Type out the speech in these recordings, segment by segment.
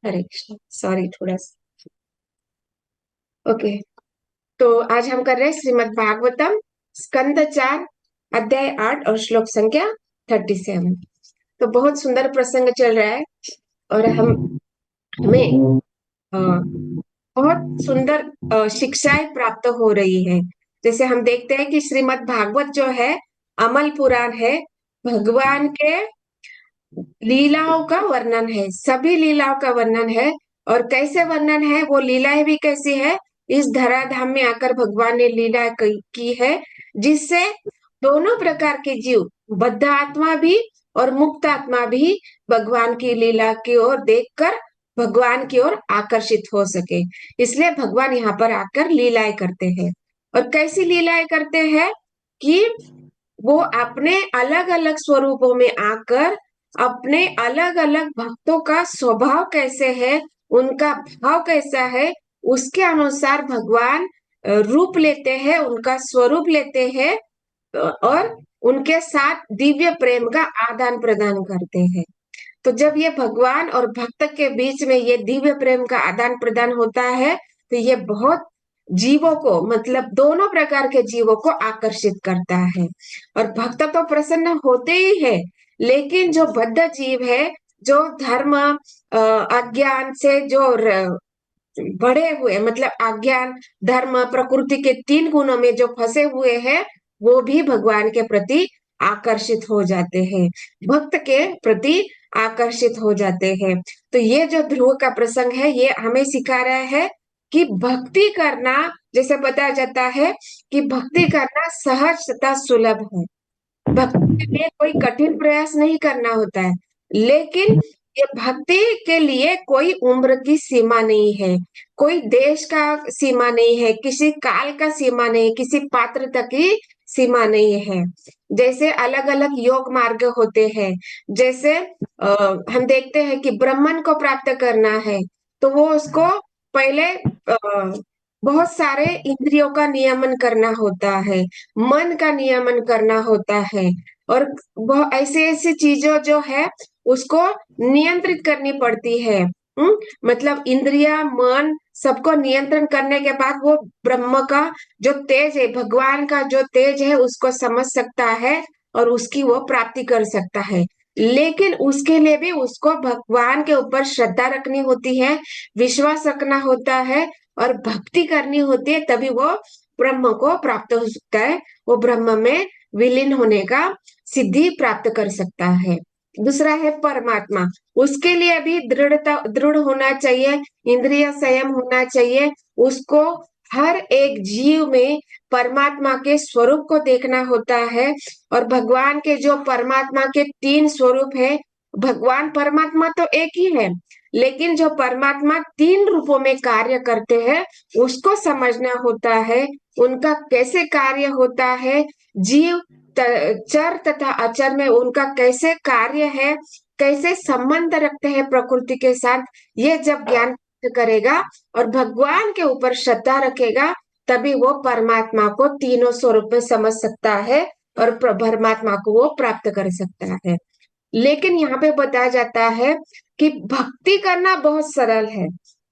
हरे Krishna. Sorry, थोड़ा सा। Okay. तो आज हम कर रहे हैं श्रीमद् भागवतम, स्कंद 4, अध्याय 8 और श्लोक संख्या 37। तो बहुत सुंदर प्रसंग चल रहा है और हमें अ, बहुत सुंदर शिक्षाएं प्राप्त हो रही है। जैसे हम देखते हैं कि श्रीमद् भागवत जो है अमल पुराण है। भगवान के लीलाओं का वर्णन है, सभी लीलाओं का वर्णन है। और कैसे वर्णन है, वो लीलाएं भी कैसी है। इस धराधाम में आकर भगवान ने लीला की है, जिससे दोनों प्रकार के जीव, बद्ध आत्मा भी और मुक्त आत्मा भी, भगवान की लीला की ओर देखकर भगवान की ओर आकर्षित हो सके। इसलिए भगवान यहाँ पर आकर लीलाएं करते हैं। और कैसी लीलाएं करते हैं कि वो अपने अलग अलग स्वरूपों में आकर अपने अलग अलग भक्तों का स्वभाव कैसे है, उनका भाव कैसा है, उसके अनुसार भगवान रूप लेते हैं, उनका स्वरूप लेते हैं और उनके साथ दिव्य प्रेम का आदान प्रदान करते हैं। तो जब ये भगवान और भक्त के बीच में ये दिव्य प्रेम का आदान प्रदान होता है, तो ये बहुत जीवों को, मतलब दोनों प्रकार के जीवों को आकर्षित करता है। और भक्त तो प्रसन्न होते ही है, लेकिन जो बद्ध जीव है, जो धर्म अज्ञान से जो बढ़े हुए, मतलब अज्ञान धर्म प्रकृति के 3 गुणों में जो फंसे हुए हैं, वो भी भगवान के प्रति आकर्षित हो जाते हैं, भक्त के प्रति आकर्षित हो जाते हैं। तो ये जो ध्रुव का प्रसंग है, ये हमें सिखा रहा है कि भक्ति करना, जैसे बताया जाता है कि भक्ति करना सहज तथा सुलभ है। भक्ति के लिए कोई कठिन प्रयास नहीं करना होता है, लेकिन ये भक्ति के लिए कोई उम्र की सीमा नहीं है, कोई देश का सीमा नहीं है, किसी काल का सीमा नहीं, किसी पात्रता की सीमा नहीं है। जैसे अलग अलग योग मार्ग होते हैं। जैसे हम देखते हैं कि ब्राह्मण को प्राप्त करना है, तो वो उसको पहले बहुत सारे इंद्रियों का नियमन करना होता है, मन का नियमन करना होता है। और बहुत ऐसे ऐसी चीजों जो है उसको नियंत्रित करनी पड़ती है। मतलब इंद्रिया मन सबको नियंत्रण करने के बाद वो ब्रह्म का जो तेज है, भगवान का जो तेज है, उसको समझ सकता है और उसकी वो प्राप्ति कर सकता है। लेकिन उसके लिए भी उसको भगवान के ऊपर श्रद्धा रखनी होती है, विश्वास रखना होता है और भक्ति करनी होती है, तभी वो ब्रह्म को प्राप्त हो सकता है। वो ब्रह्म में विलीन होने का सिद्धि प्राप्त कर सकता है। दूसरा है परमात्मा। उसके लिए भी दृढ़ होना चाहिए, इंद्रिय संयम होना चाहिए। उसको हर एक जीव में परमात्मा के स्वरूप को देखना होता है। और भगवान के जो परमात्मा के 3 स्वरूप है, भगवान परमात्मा तो एक ही है, लेकिन जो परमात्मा 3 रूपों में कार्य करते हैं, उसको समझना होता है। उनका कैसे कार्य होता है, जीव चर तथा अचर में उनका कैसे कार्य है, कैसे संबंध रखते हैं प्रकृति के साथ, ये जब ज्ञान प्राप्त करेगा और भगवान के ऊपर श्रद्धा रखेगा, तभी वो परमात्मा को तीनों स्वरूप में समझ सकता है और परमात्मा को वो प्राप्त कर सकता है। लेकिन यहाँ पे बताया जाता है कि भक्ति करना बहुत सरल है।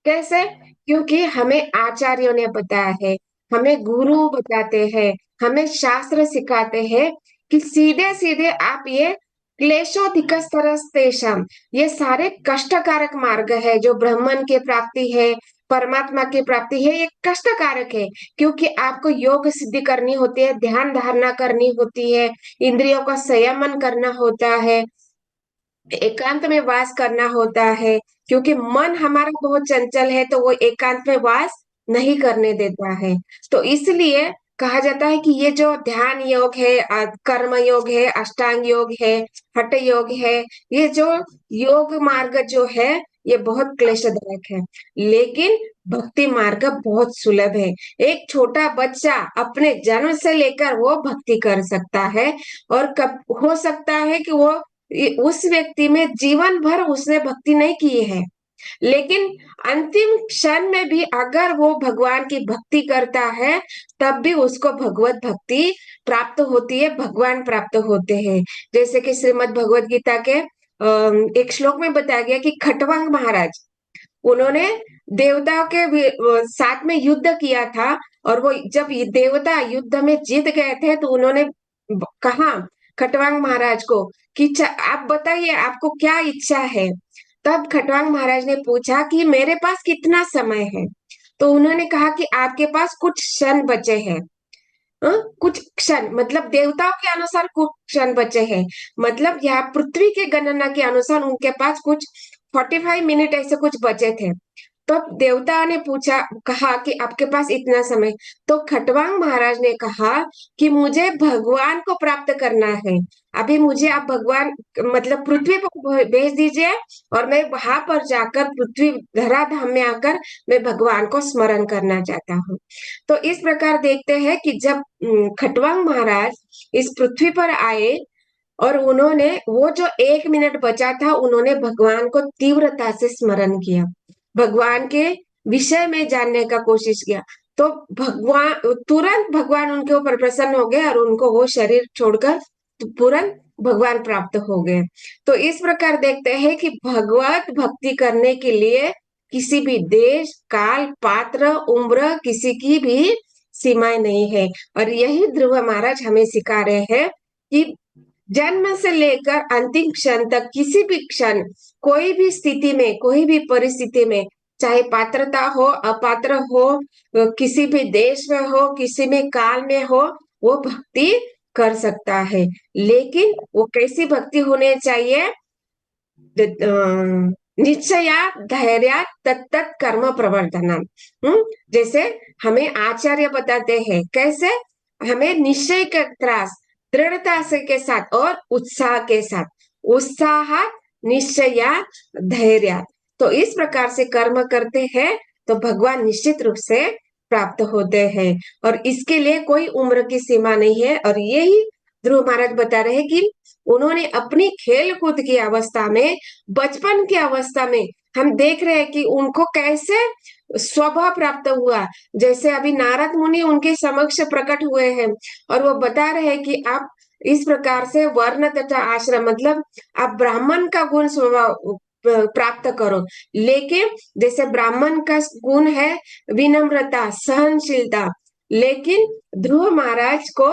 कैसे? क्योंकि हमें आचार्यों ने बताया है, हमें गुरु बताते हैं, हमें शास्त्र सिखाते हैं कि सीधे सीधे आप ये क्लेशोधिकस्तरस्तेषाम, ये सारे कष्टकारक मार्ग है, जो ब्राह्मण की प्राप्ति है, परमात्मा की प्राप्ति है, ये कष्टकारक है। क्योंकि आपको योग सिद्धि करनी होती है, ध्यान धारणा करनी होती है, इंद्रियों का संयमन करना होता है, एकांत में वास करना होता है। क्योंकि मन हमारा बहुत चंचल है, तो वो एकांत में वास नहीं करने देता है। तो इसलिए कहा जाता है कि ये जो ध्यान योग है, कर्म योग है, अष्टांग योग है, हठ योग है, ये जो योग मार्ग जो है, ये बहुत क्लेशदायक है। लेकिन भक्ति मार्ग बहुत सुलभ है। एक छोटा बच्चा अपने जन्म से लेकर वो भक्ति कर सकता है। और कब हो सकता है कि वो उस व्यक्ति में जीवन भर उसने भक्ति नहीं की है, लेकिन अंतिम क्षण में भी अगर वो भगवान की भक्ति करता है, तब भी उसको भगवत भक्ति प्राप्त होती है, भगवान प्राप्त होते हैं। जैसे कि श्रीमद् भगवत गीता के एक श्लोक में बताया गया कि खटवांग महाराज, उन्होंने देवताओं के साथ में युद्ध किया था, और वो जब ये देवता युद्ध में जीत गए थे तो उन्होंने कहा खटवांग महाराज को कि आप बताइए आपको क्या इच्छा है। तब खटवांग महाराज ने पूछा कि मेरे पास कितना समय है। तो उन्होंने कहा कि आपके पास कुछ क्षण बचे हैं। कुछ क्षण मतलब देवताओं के अनुसार कुछ क्षण बचे हैं, मतलब यहाँ पृथ्वी के गणना के अनुसार उनके पास कुछ 45 मिनट ऐसे कुछ बचे थे। तो देवता ने पूछा, कहा कि आपके पास इतना समय। तो खटवांग महाराज ने कहा कि मुझे भगवान को प्राप्त करना है। अभी मुझे आप भगवान मतलब पृथ्वी पर भेज दीजिए, और मैं वहां पर जाकर पृथ्वी धराधाम में आकर मैं भगवान को स्मरण करना चाहता हूँ। तो इस प्रकार देखते हैं कि जब खटवांग महाराज इस पृथ्वी पर आए, और उन्होंने वो जो 1 मिनट बचा था उन्होंने भगवान को तीव्रता से स्मरण किया, भगवान के विषय में जानने का कोशिश किया। तो भगवान तुरंत भगवान उनके ऊपर प्रसन्न हो गए और उनको वो शरीर छोड़कर तुरंत भगवान प्राप्त हो गए। तो इस प्रकार देखते हैं कि भगवत भक्ति करने के लिए किसी भी देश काल पात्र उम्र किसी की भी सीमाएं नहीं है। और यही ध्रुव महाराज हमें सिखा रहे हैं कि जन्म से लेकर अंतिम क्षण तक किसी भी क्षण कोई भी स्थिति में कोई भी परिस्थिति में, चाहे पात्रता हो अपात्र हो, किसी भी देश में हो किसी भी काल में हो, वो भक्ति कर सकता है। लेकिन वो कैसी भक्ति होनी चाहिए? निश्चया धैर्य तत्त कर्म प्रवर्तनम। जैसे हमें आचार्य बताते हैं कैसे हमें निश्चय का त्रास दृढ़ता से के साथ और उत्साह के साथ, उत्साह निश्चया धैर्य, तो इस प्रकार से कर्म करते हैं तो भगवान निश्चित रूप से प्राप्त होते हैं। और इसके लिए कोई उम्र की सीमा नहीं है। और यही ध्रुव महाराज बता रहे हैं कि उन्होंने अपनी खेल कूद की अवस्था में, बचपन की अवस्था में हम देख रहे हैं कि उनको कैसे स्वभाव प्राप्त हुआ। जैसे अभी नारद मुनि उनके समक्ष प्रकट हुए हैं और वो बता रहे हैं कि आप इस प्रकार से वर्ण तथा आश्रम मतलब आप ब्राह्मण का गुण स्वभाव प्राप्त करो। लेकिन जैसे ब्राह्मण का गुण है विनम्रता सहनशीलता, लेकिन ध्रुव महाराज को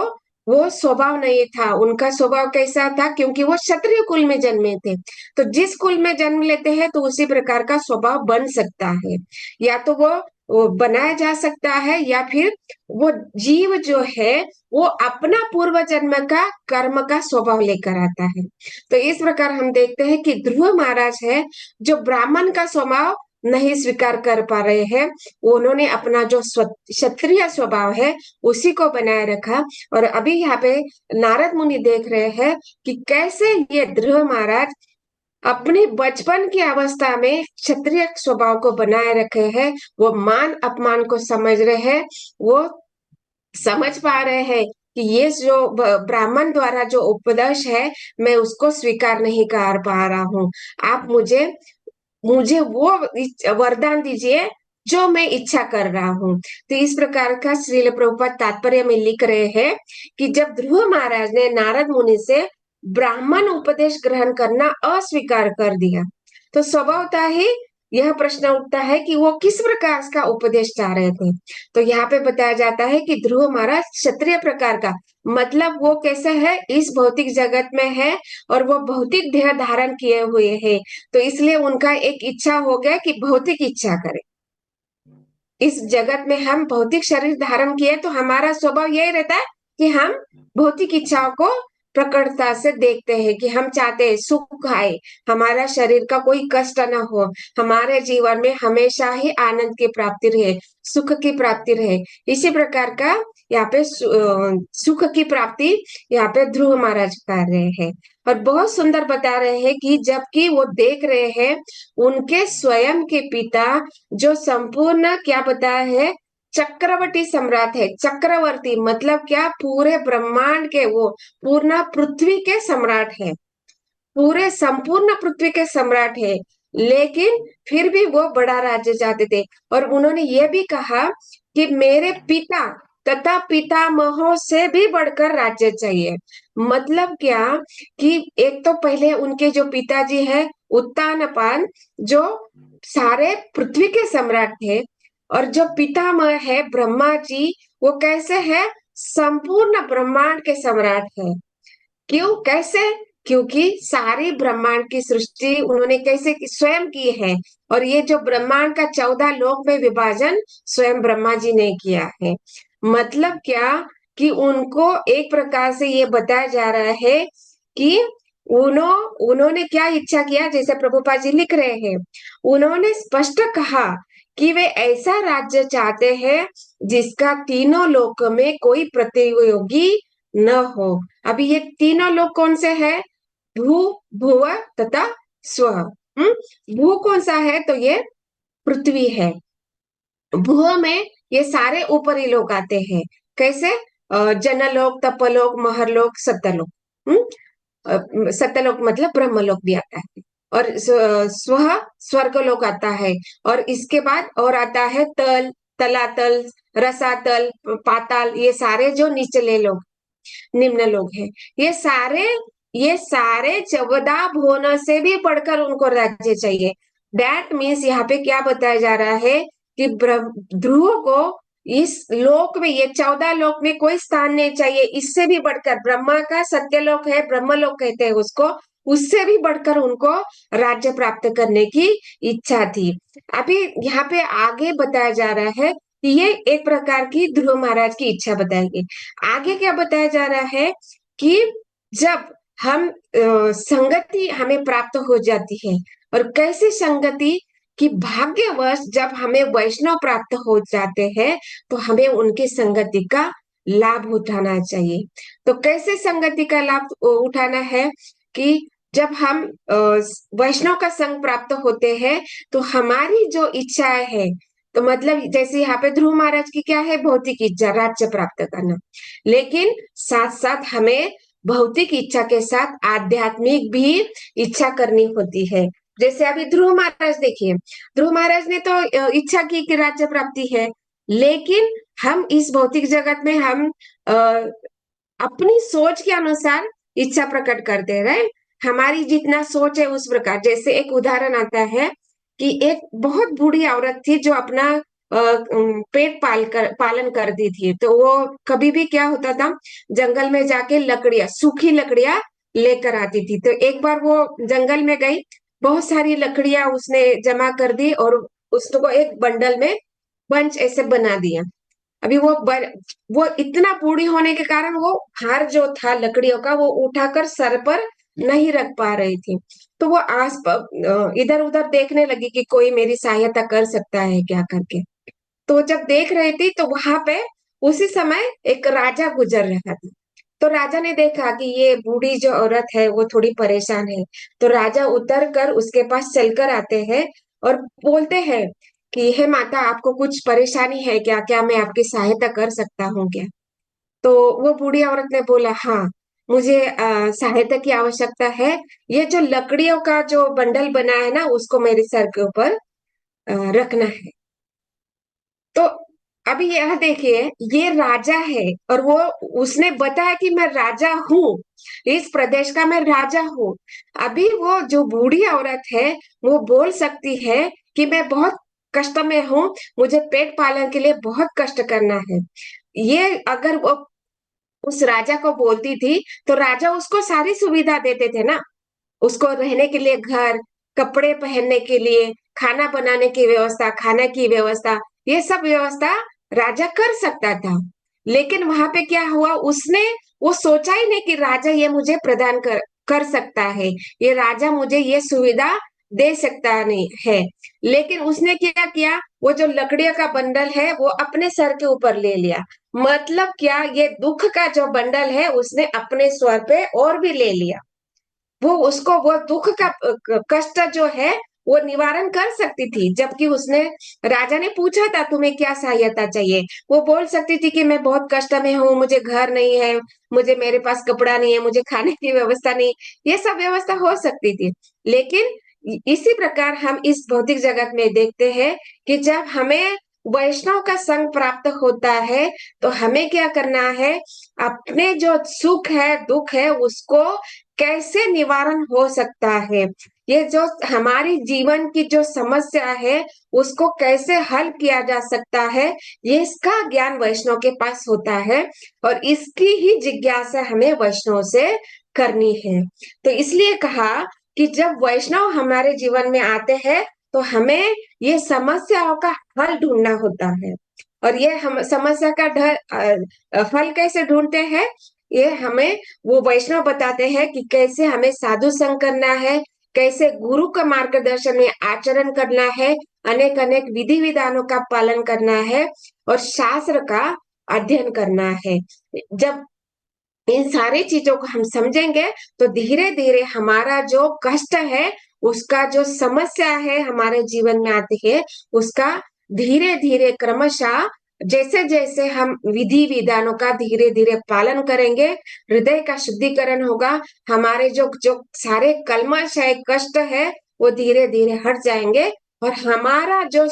वो स्वभाव नहीं था। उनका स्वभाव कैसा था? क्योंकि वो क्षत्रिय कुल में जन्मे थे, तो जिस कुल में जन्म लेते हैं तो उसी प्रकार का स्वभाव बन सकता है, या तो वो बनाया जा सकता है, या फिर वो जीव जो है वो अपना पूर्व जन्म का कर्म का स्वभाव लेकर आता है। तो इस प्रकार हम देखते हैं कि ध्रुव महाराज है जो ब्राह्मण का स्वभाव नहीं स्वीकार कर पा रहे हैं, उन्होंने अपना जो क्षत्रिय स्वभाव है उसी को बनाए रखा। और अभी यहाँ पे नारद मुनि देख रहे हैं कि कैसे ये ध्रुव महाराज अपने बचपन की अवस्था में क्षत्रिय स्वभाव को बनाए रखे हैं। वो मान अपमान को समझ रहे हैं, वो समझ पा रहे हैं कि ये जो ब्राह्मण द्वारा जो उपदेश है मैं उसको स्वीकार नहीं कर पा रहा हूँ। आप मुझे मुझे वो वरदान दीजिए जो मैं इच्छा कर रहा हूँ। तो इस प्रकार का श्रील प्रभुपाद तात्पर्य में लिख रहे हैं कि जब ध्रुव महाराज ने नारद मुनि से ब्राह्मण उपदेश ग्रहण करना अस्वीकार कर दिया, तो स्वभावतः ही यह प्रश्न उठता है कि वो किस प्रकार का उपदेश चाह रहे थे। तो यहाँ पे बताया जाता है कि ध्रुव महाराज क्षत्रिय प्रकार का, मतलब वो कैसा है इस भौतिक जगत में है और वो भौतिक देह धारण किए हुए है, तो इसलिए उनका एक इच्छा हो गया कि भौतिक इच्छा करें। इस जगत में हम भौतिक शरीर धारण किए तो हमारा स्वभाव यही रहता है कि हम भौतिक इच्छाओं को प्रकटता से देखते हैं कि हम चाहते हैं सुख आए, हमारा शरीर का कोई कष्ट न हो, हमारे जीवन में हमेशा ही आनंद की प्राप्ति रहे, सुख की प्राप्ति रहे। इसी प्रकार का यहाँ पे सुख की प्राप्ति यहाँ पे ध्रुव महाराज कर रहे हैं। और बहुत सुंदर बता रहे हैं कि जबकि वो देख रहे हैं उनके स्वयं के पिता जो संपूर्ण क्या बताया है चक्रवर्ती सम्राट है। चक्रवर्ती मतलब क्या? पूरे ब्रह्मांड के वो पूर्ण पृथ्वी के सम्राट है, पूरे संपूर्ण पृथ्वी के सम्राट है, लेकिन फिर भी वो बड़ा राज्य चाहते थे। और उन्होंने ये भी कहा कि मेरे पिता तथा पितामहों से भी बढ़कर राज्य चाहिए। मतलब क्या कि एक तो पहले उनके जो पिताजी है उत्तानपाद, जो सारे पृथ्वी के सम्राट थे, और जो पितामह है ब्रह्मा जी, वो कैसे है, संपूर्ण ब्रह्मांड के सम्राट है। क्यों, कैसे? क्योंकि सारी ब्रह्मांड की सृष्टि उन्होंने कैसे स्वयं की है, और ये जो ब्रह्मांड का 14 लोक में विभाजन स्वयं ब्रह्मा जी ने किया है। मतलब क्या कि उनको एक प्रकार से ये बताया जा रहा है कि उन्होंने क्या इच्छा किया, जैसे प्रभुपाद जी लिख रहे हैं, उन्होंने स्पष्ट कहा कि वे ऐसा राज्य चाहते हैं जिसका तीनों लोक में कोई प्रतियोगी न हो। अभी ये तीनों लोग कौन से हैं? भू, भुव तथा स्व। भू कौन सा है? तो ये पृथ्वी है। भुव में ये सारे ऊपरी लोग आते हैं। कैसे? जनलोक, तपलोक, महरलोक, सत्यलोक। सत्यलोक मतलब ब्रह्मलोक भी आता है। और स्व, स्वर्गलोक आता है। और इसके बाद और आता है तल, तलातल, रसातल, पाताल, ये सारे जो निचले लोग, निम्न लोग हैं। ये सारे 14 भुवनों से भी बढ़कर उनको राज्य चाहिए। दैट मीन्स यहाँ पे क्या बताया जा रहा है कि ध्रुव को इस लोक में, ये 14 लोक में कोई स्थान नहीं चाहिए। इससे भी बढ़कर ब्रह्मा का सत्यलोक है, ब्रह्मलोक कहते हैं उसको, उससे भी बढ़कर उनको राज्य प्राप्त करने की इच्छा थी। अभी यहाँ पे आगे बताया जा रहा है कि ये एक प्रकार की ध्रुव महाराज की इच्छा बताएगी। आगे क्या बताया जा रहा है कि जब हम संगति हमें प्राप्त हो जाती है, और कैसे संगति, कि भाग्यवश जब हमें वैष्णव प्राप्त हो जाते हैं तो हमें उनकी संगति का लाभ उठाना चाहिए। तो कैसे संगति का लाभ उठाना है? कि जब हम वैष्णव का संग प्राप्त होते हैं तो हमारी जो इच्छाएं है, तो मतलब जैसे यहाँ पे ध्रुव महाराज की क्या है, भौतिक इच्छा राज्य प्राप्त करना, लेकिन साथ साथ हमें भौतिक इच्छा के साथ आध्यात्मिक भी इच्छा करनी होती है। जैसे अभी ध्रुव महाराज देखिए, ध्रुव महाराज ने तो इच्छा की कि राज्य प्राप्ति है, लेकिन हम इस भौतिक जगत में हम अपनी सोच के अनुसार इच्छा प्रकट करते हैं, राइट। हमारी जितना सोच है उस प्रकार, जैसे एक उदाहरण आता है कि एक बहुत बूढ़ी औरत थी जो अपना पेट पालन करती थी। तो वो कभी भी क्या होता था, जंगल में जाके लकड़ियां, सूखी लकड़ियां लेकर आती थी। तो एक बार वो जंगल में गई, बहुत सारी लकड़ियां उसने जमा कर दी और उसको एक बंडल में बंच ऐसे बना दिया। अभी वो इतना बूढ़ी होने के कारण वो भार जो था लकड़ियों का वो उठाकर सर पर नहीं रख पा रही थी। तो वो इधर उधर देखने लगी कि कोई मेरी सहायता कर सकता है क्या करके। तो जब देख रही थी तो वहां पे उसी समय एक राजा गुजर रहा था। तो राजा ने देखा कि ये बूढ़ी जो औरत है वो थोड़ी परेशान है। तो राजा उतर कर उसके पास चलकर आते हैं और बोलते हैं कि हे माता, आपको कुछ परेशानी है क्या? क्या मैं आपकी सहायता कर सकता हूँ क्या? तो वो बूढ़ी औरत ने बोला, हाँ, मुझे सहायता की आवश्यकता है। ये जो लकड़ियों का जो बंडल बना है ना, उसको मेरे सर के ऊपर रखना है। तो अभी यह देखिए, ये राजा है और वो उसने बताया कि मैं राजा हूँ, इस प्रदेश का मैं राजा हूँ। अभी वो जो बूढ़ी औरत है वो बोल सकती है कि मैं बहुत कष्ट में हूँ, मुझे पेट पालन के लिए बहुत कष्ट करना है। ये अगर वो उस राजा को बोलती थी तो राजा उसको सारी सुविधा देते थे ना, उसको रहने के लिए घर, कपड़े पहनने के लिए, खाना बनाने की व्यवस्था, खाने की व्यवस्था, ये सब व्यवस्था राजा कर सकता था। लेकिन वहां पे क्या हुआ, उसने वो सोचा ही नहीं कि राजा ये मुझे प्रदान कर सकता है, ये राजा मुझे ये सुविधा दे सकता नहीं है। लेकिन उसने क्या किया, वो जो लकड़ियों का बंडल है वो अपने सर के ऊपर ले लिया। मतलब क्या, ये दुख का जो बंडल है उसने अपने सर पे और भी ले लिया। वो उसको वो दुख का कष्ट जो है वो निवारण कर सकती थी, जबकि उसने, राजा ने पूछा था तुम्हें क्या सहायता चाहिए, वो बोल सकती थी कि मैं बहुत कष्ट में हूँ, मुझे घर नहीं है, मुझे, मेरे पास कपड़ा नहीं है, मुझे खाने की व्यवस्था नहीं, ये सब व्यवस्था हो सकती थी। लेकिन इसी प्रकार हम इस भौतिक जगत में देखते हैं कि जब हमें वैष्णव का संग प्राप्त होता है तो हमें क्या करना है, अपने जो सुख है दुख है उसको कैसे निवारण हो सकता है, ये जो हमारी जीवन की जो समस्या है उसको कैसे हल किया जा सकता है, ये इसका ज्ञान वैष्णव के पास होता है। और इसकी ही जिज्ञासा हमें वैष्णव से करनी है। तो इसलिए कहा कि जब वैष्णव हमारे जीवन में आते हैं तो हमें ये समस्याओं का हल ढूंढना होता है। और ये हम समस्या का हल कैसे ढूंढते हैं, ये हमें वो वैष्णव बताते हैं कि कैसे हमें साधु संग करना है, कैसे गुरु का मार्गदर्शन में आचरण करना है, अनेक अनेक विधि विधानों का पालन करना है और शास्त्र का अध्ययन करना है। जब इन सारी चीजों को हम समझेंगे तो धीरे धीरे हमारा जो कष्ट है, उसका जो समस्या है हमारे जीवन में आती है, उसका धीरे धीरे क्रमशः जैसे जैसे हम विधि विधानों का धीरे धीरे पालन करेंगे, हृदय का शुद्धिकरण होगा, हमारे जो जो सारे कल्मश है कष्ट है वो धीरे धीरे हट जाएंगे और हमारा जो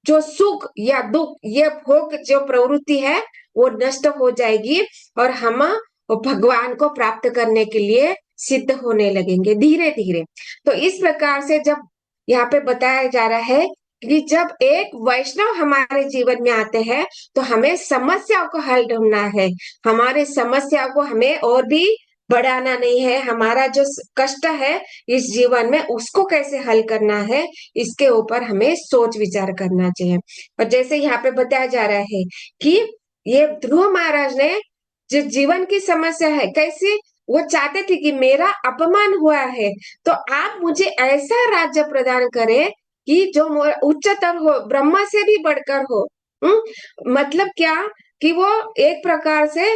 जो सुख या दुख ये भोग जो प्रवृत्ति है वो नष्ट हो जाएगी और हम भगवान को प्राप्त करने के लिए सिद्ध होने लगेंगे धीरे धीरे। तो इस प्रकार से जब यहाँ पे बताया जा रहा है कि जब एक वैष्णव हमारे जीवन में आते हैं तो हमें समस्याओं को हल ढूंढना है, हमारे समस्या को हमें और भी बढ़ाना नहीं है, हमारा जो कष्ट है इस जीवन में उसको कैसे हल करना है, इसके ऊपर हमें सोच विचार करना चाहिए। और जैसे यहाँ पे बताया जा रहा है कि ये ध्रुव महाराज ने जो जीवन की समस्या है कैसे, वो चाहते थे कि मेरा अपमान हुआ है तो आप मुझे ऐसा राज्य प्रदान करें कि जो उच्चतर हो, ब्रह्मा से भी बढ़कर हो। मतलब क्या कि वो एक प्रकार से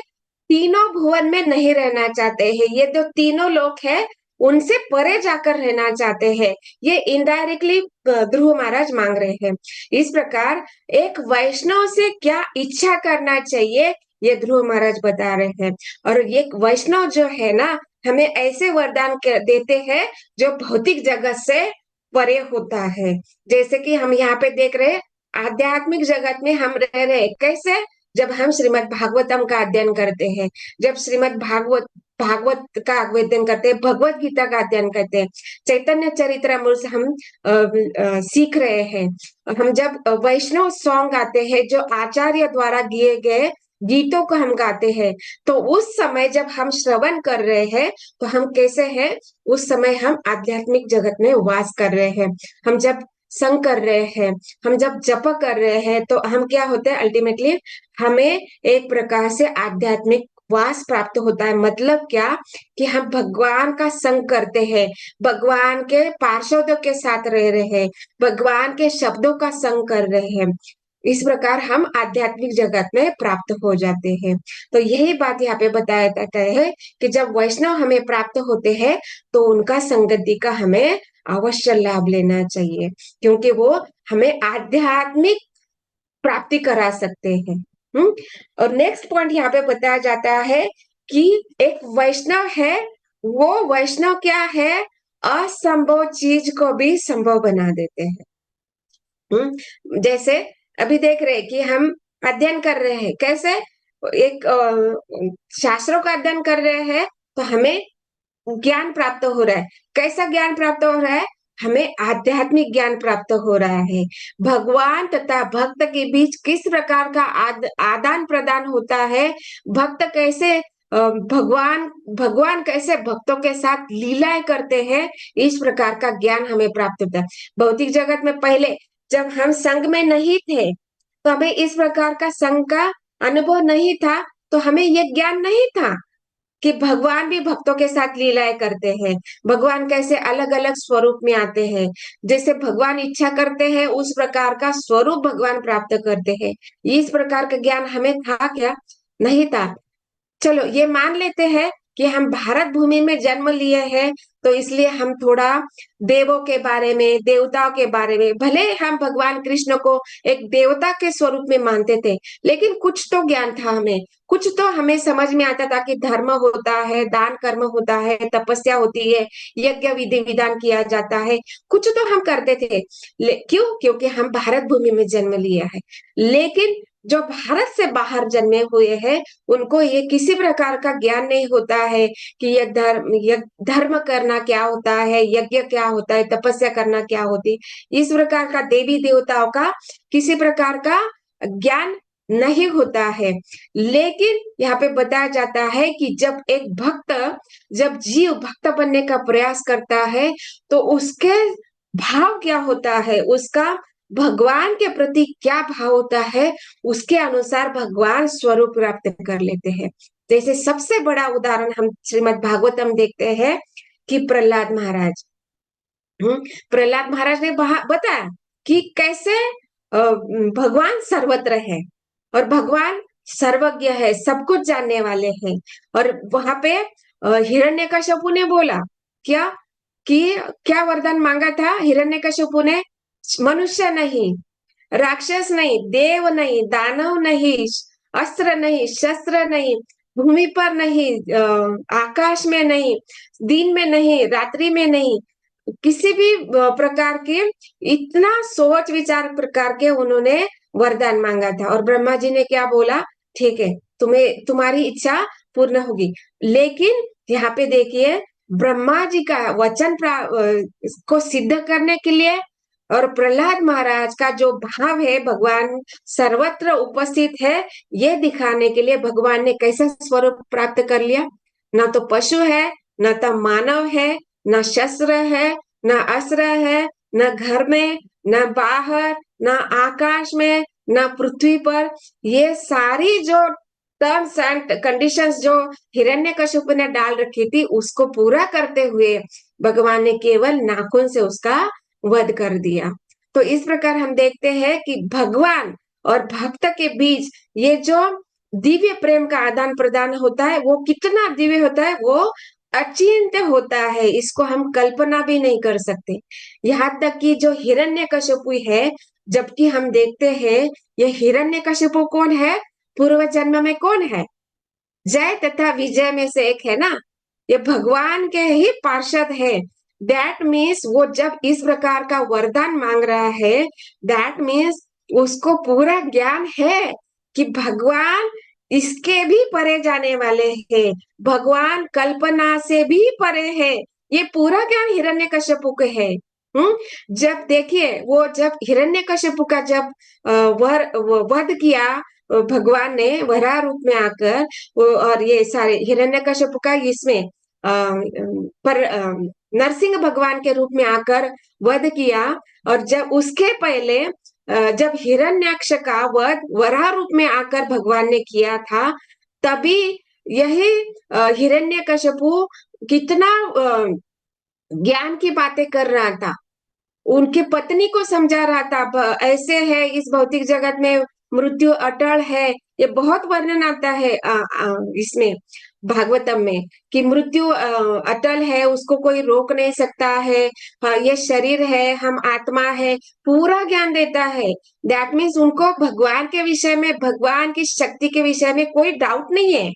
तीनों भुवन में नहीं रहना चाहते हैं, ये जो तीनों लोग हैं उनसे परे जाकर रहना चाहते हैं, ये इनडायरेक्टली ध्रुव महाराज मांग रहे हैं। इस प्रकार एक वैष्णव से क्या इच्छा करना चाहिए ये ध्रुव महाराज बता रहे हैं। और ये वैष्णव जो है ना हमें ऐसे वरदान देते हैं जो भौतिक जगत से परे होता है। जैसे कि हम यहाँ पे देख रहे हैं आध्यात्मिक जगत में हम रह रहे हैं कैसे, जब हम श्रीमद् भागवतम का अध्ययन करते हैं, जब श्रीमद् भागवत भागवत का अध्ययन करते हैं, भगवत गीता का अध्ययन करते हैं, चैतन्य चरित्रामृत हम सीख रहे हैं, हम जब वैष्णव सॉन्ग आते हैं जो आचार्य द्वारा दिए गए गीतों को हम गाते हैं, तो उस समय जब हम श्रवण कर रहे हैं तो हम कैसे हैं, उस समय हम आध्यात्मिक जगत में वास कर रहे हैं। हम जब संग कर रहे हैं, हम जब जप कर रहे हैं तो हम क्या होते हैं, अल्टीमेटली हमें एक प्रकार से आध्यात्मिक वास प्राप्त होता है। मतलब क्या कि हम भगवान का संग करते हैं, भगवान के पार्षदों के साथ रह रहे हैं, भगवान के शब्दों का संग कर रहे हैं, इस प्रकार हम आध्यात्मिक जगत में प्राप्त हो जाते हैं। तो यही बात यहाँ पे बताया जाता है कि जब वैष्णव हमें प्राप्त होते हैं तो उनका संगति का हमें अवश्य लाभ लेना चाहिए, क्योंकि वो हमें आध्यात्मिक प्राप्ति करा सकते हैं। और नेक्स्ट पॉइंट यहाँ पे बताया जाता है कि एक वैष्णव है, वो वैष्णव क्या है, असंभव चीज को भी संभव बना देते हैं। जैसे अभी देख रहे हैं कि हम अध्ययन कर रहे हैं कैसे, एक शास्त्रों का अध्ययन कर रहे हैं तो हमें ज्ञान प्राप्त हो रहा है। कैसा ज्ञान प्राप्त हो रहा है, हमें आध्यात्मिक ज्ञान प्राप्त हो रहा है। भगवान तथा भक्त के बीच किस प्रकार का आदान प्रदान होता है, भक्त कैसे भगवान भगवान कैसे भक्तों के साथ लीलाएं करते हैं, इस प्रकार का ज्ञान हमें प्राप्त होता है। भौतिक जगत में पहले जब हम संग में नहीं थे तो हमें इस प्रकार का संग का अनुभव नहीं था, तो हमें ये ज्ञान नहीं था कि भगवान भी भक्तों के साथ लीलाएं करते हैं, भगवान कैसे अलग अलग स्वरूप में आते हैं, जैसे भगवान इच्छा करते हैं उस प्रकार का स्वरूप भगवान प्राप्त करते हैं। इस प्रकार का ज्ञान हमें था क्या, नहीं था। चलो ये मान लेते हैं कि हम भारत भूमि में जन्म लिए हैं, तो इसलिए हम थोड़ा देवों के बारे में, देवताओं के बारे में, भले हम भगवान कृष्ण को एक देवता के स्वरूप में मानते थे, लेकिन कुछ तो ज्ञान था हमें, कुछ तो हमें समझ में आता था कि धर्म होता है, दान कर्म होता है, तपस्या होती है, यज्ञ विधि विधान किया जाता है, कुछ तो हम करते थे। क्यों? क्योंकि हम भारत भूमि में जन्म लिया है। लेकिन जो भारत से बाहर जन्मे हुए हैं, उनको ये किसी प्रकार का ज्ञान नहीं होता है कि धर्म करना क्या होता है, यज्ञ क्या होता है, तपस्या करना क्या होती है। इस प्रकार का देवी देवताओं का किसी प्रकार का ज्ञान नहीं होता है। लेकिन यहाँ पे बताया जाता है कि जब जीव भक्त बनने का प्रयास करता है, तो उसके भाव क्या होता है, उसका भगवान के प्रति क्या भाव होता है, उसके अनुसार भगवान स्वरूप प्राप्त कर लेते हैं। जैसे सबसे बड़ा उदाहरण हम श्रीमद् भागवतम देखते हैं कि प्रहलाद महाराज, प्रहलाद महाराज ने बताया कि कैसे भगवान सर्वत्र है और भगवान सर्वज्ञ है, सब कुछ जानने वाले हैं। और वहां पे हिरण्यकश्यपु ने बोला क्या, कि क्या वरदान मांगा था हिरण्यकश्यपु ने? मनुष्य नहीं, राक्षस नहीं, देव नहीं, दानव नहीं, अस्त्र नहीं, शस्त्र नहीं, भूमि पर नहीं, आकाश में नहीं, दिन में नहीं, रात्रि में नहीं, किसी भी प्रकार के, इतना सोच विचार प्रकार के उन्होंने वरदान मांगा था। और ब्रह्मा जी ने क्या बोला? ठीक है, तुम्हें तुम्हारी इच्छा पूर्ण होगी। लेकिन यहाँ पे देखिए, ब्रह्मा जी का वचन को सिद्ध करने के लिए और प्रहलाद महाराज का जो भाव है भगवान सर्वत्र उपस्थित है, ये दिखाने के लिए भगवान ने कैसा स्वरूप प्राप्त कर लिया? ना तो पशु है, न तो मानव है, न शस्त्र है, न अस्त्र है, न घर में, न बाहर, न आकाश में, न पृथ्वी पर। ये सारी जो टर्म्स एंड कंडीशंस जो हिरण्यकशिपु ने डाल रखी थी, उसको पूरा करते हुए भगवान ने केवल नाखून से उसका वध कर दिया। तो इस प्रकार हम देखते हैं कि भगवान और भक्त के बीच ये जो दिव्य प्रेम का आदान प्रदान होता है, वो कितना दिव्य होता है, वो अचिंत्य होता है, इसको हम कल्पना भी नहीं कर सकते। यहाँ तक कि जो हिरण्यकशिपु है, जबकि हम देखते हैं ये हिरण्यकशिपु कौन है? पूर्व जन्म में कौन है? जय तथा विजय में से एक है ना, ये भगवान के ही पार्षद है। दैट मीन्स वो जब इस प्रकार का वरदान मांग रहा है, दैट मीन्स उसको पूरा ज्ञान है कि भगवान इसके भी परे जाने वाले हैं, भगवान कल्पना से भी परे है। ये पूरा ज्ञान हिरण्यकशिपु को है। जब देखिए, वो जब हिरण्यकशिपु का जब वध किया भगवान ने वराह रूप में आकर, और ये सारे हिरण्यकशिपु का इसमें पर नरसिंह भगवान के रूप में आकर वध किया। और जब उसके पहले जब हिरण्याक्ष का वध वराह रूप में आकर भगवान ने किया था, तभी यही हिरण्यकशिपु कितना ज्ञान की बातें कर रहा था, उनकी पत्नी को समझा रहा था। ऐसे है इस भौतिक जगत में, मृत्यु अटल है। ये बहुत वर्णन आता है इसमें भागवतम में कि मृत्यु अटल है, उसको कोई रोक नहीं सकता है। हाँ, ये शरीर है, हम आत्मा है, पूरा ज्ञान देता है। दैट मीन्स उनको भगवान के विषय में, भगवान की शक्ति के विषय में कोई डाउट नहीं है।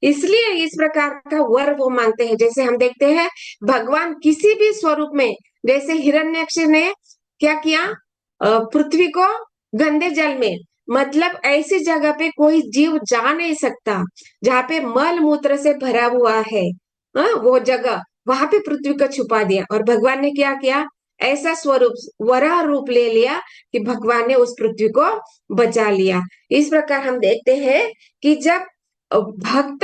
इसलिए इस प्रकार का वर वो मांगते हैं। जैसे हम देखते हैं भगवान किसी भी स्वरूप में, जैसे हिरण्यक्ष ने क्या किया, पृथ्वी को गंदे जल में, मतलब ऐसी जगह पे कोई जीव जा नहीं सकता जहाँ पे मल मूत्र से भरा हुआ है, वो जगह, वहां पे पृथ्वी को छुपा दिया। और भगवान ने क्या किया? ऐसा स्वरूप, वराह रूप ले लिया कि भगवान ने उस पृथ्वी को बचा लिया। इस प्रकार हम देखते हैं कि जब भक्त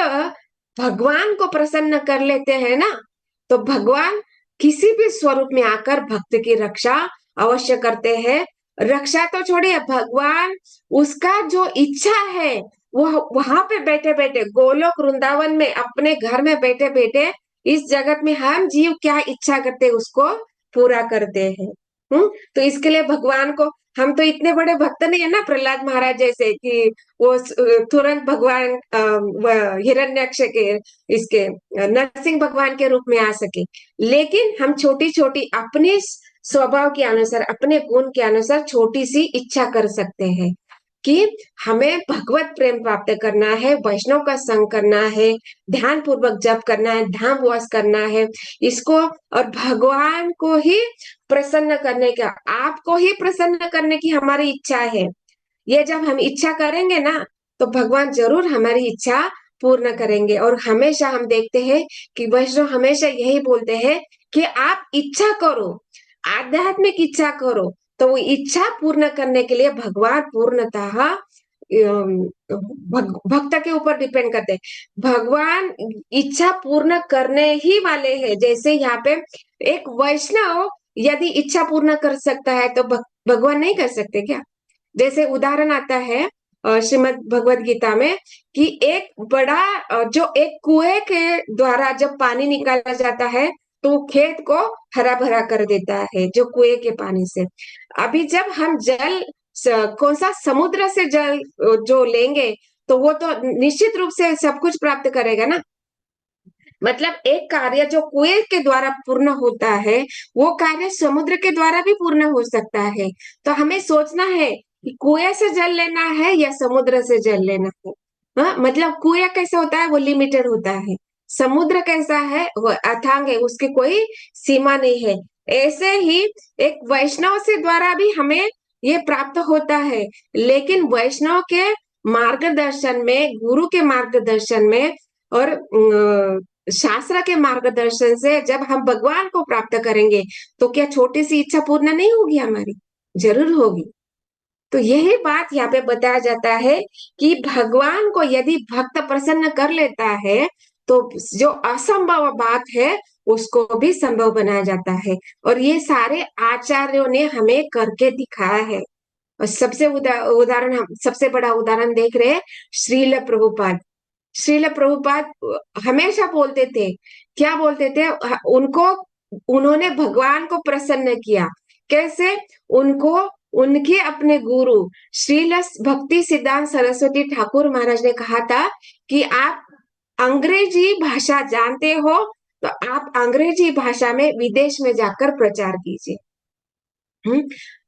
भगवान को प्रसन्न कर लेते हैं ना, तो भगवान किसी भी स्वरूप में आकर भक्त की रक्षा अवश्य करते हैं। रक्षा तो छोड़िए, भगवान उसका जो इच्छा है वो वहां पे बैठे बैठे गोलोक वृंदावन में अपने घर में बैठे बैठे इस जगत में हम जीव क्या इच्छा करते उसको पूरा करते हैं। तो इसके लिए भगवान को, हम तो इतने बड़े भक्त नहीं है ना प्रहलाद महाराज जैसे कि वो तुरंत भगवान हिरण्यक्ष के इसके नरसिंह भगवान के रूप में आ सके। लेकिन हम छोटी छोटी अपने स्वभाव के अनुसार, अपने गुण के अनुसार छोटी सी इच्छा कर सकते हैं कि हमें भगवत प्रेम प्राप्त करना है, वैष्णव का संग करना है, ध्यान पूर्वक जप करना है, धाम वास करना है इसको, और भगवान को ही प्रसन्न करने का, आपको ही प्रसन्न करने की हमारी इच्छा है। ये जब हम इच्छा करेंगे ना, तो भगवान जरूर हमारी इच्छा पूर्ण करेंगे। और हमेशा हम देखते हैं कि वैष्णव हमेशा यही बोलते हैं कि आप इच्छा करो, आध्यात्मिक इच्छा करो, तो वो इच्छा पूर्ण करने के लिए भगवान पूर्णतः भक्त के ऊपर डिपेंड करते हैं। भगवान इच्छा पूर्ण करने ही वाले हैं। जैसे यहाँ पे एक वैष्णव यदि इच्छा पूर्ण कर सकता है तो भगवान नहीं कर सकते क्या? जैसे उदाहरण आता है श्रीमद् भगवत गीता में कि एक बड़ा जो एक कुएं के द्वारा जब पानी निकाला जाता है तो वो खेत को हरा भरा कर देता है, जो कुएं के पानी से। अभी जब हम जल कौन सा समुद्र से जल जो लेंगे तो वो तो निश्चित रूप से सब कुछ प्राप्त करेगा ना। मतलब एक कार्य जो कुएं के द्वारा पूर्ण होता है, वो कार्य समुद्र के द्वारा भी पूर्ण हो सकता है। तो हमें सोचना है कि कुएं से जल लेना है या समुद्र से जल लेना है। हाँ, मतलब कुएं कैसा होता है, वो लिमिटेड होता है। समुद्र कैसा है, वो अथांग है, उसकी कोई सीमा नहीं है। ऐसे ही एक वैष्णव से द्वारा भी हमें ये प्राप्त होता है। लेकिन वैष्णव के मार्गदर्शन में, गुरु के मार्गदर्शन में और शास्त्र के मार्गदर्शन से जब हम भगवान को प्राप्त करेंगे तो क्या छोटी सी इच्छा पूर्ण नहीं होगी हमारी? जरूर होगी। तो यही बात यहाँ पे बताया जाता है कि भगवान को यदि भक्त प्रसन्न कर लेता है तो जो असंभव बात है उसको भी संभव बनाया जाता है। और ये सारे आचार्यों ने हमें करके दिखाया है। और सबसे उदाहरण हम सबसे बड़ा उदाहरण देख रहे हैं श्रील प्रभुपाद। श्रील प्रभुपाद हमेशा बोलते थे, क्या बोलते थे उनको, उन्होंने भगवान को प्रसन्न किया कैसे? उनको उनके अपने गुरु श्रील भक्ति सिद्धांत सरस्वती ठाकुर महाराज ने कहा था कि आप अंग्रेजी भाषा जानते हो तो आप अंग्रेजी भाषा में विदेश में जाकर प्रचार कीजिए।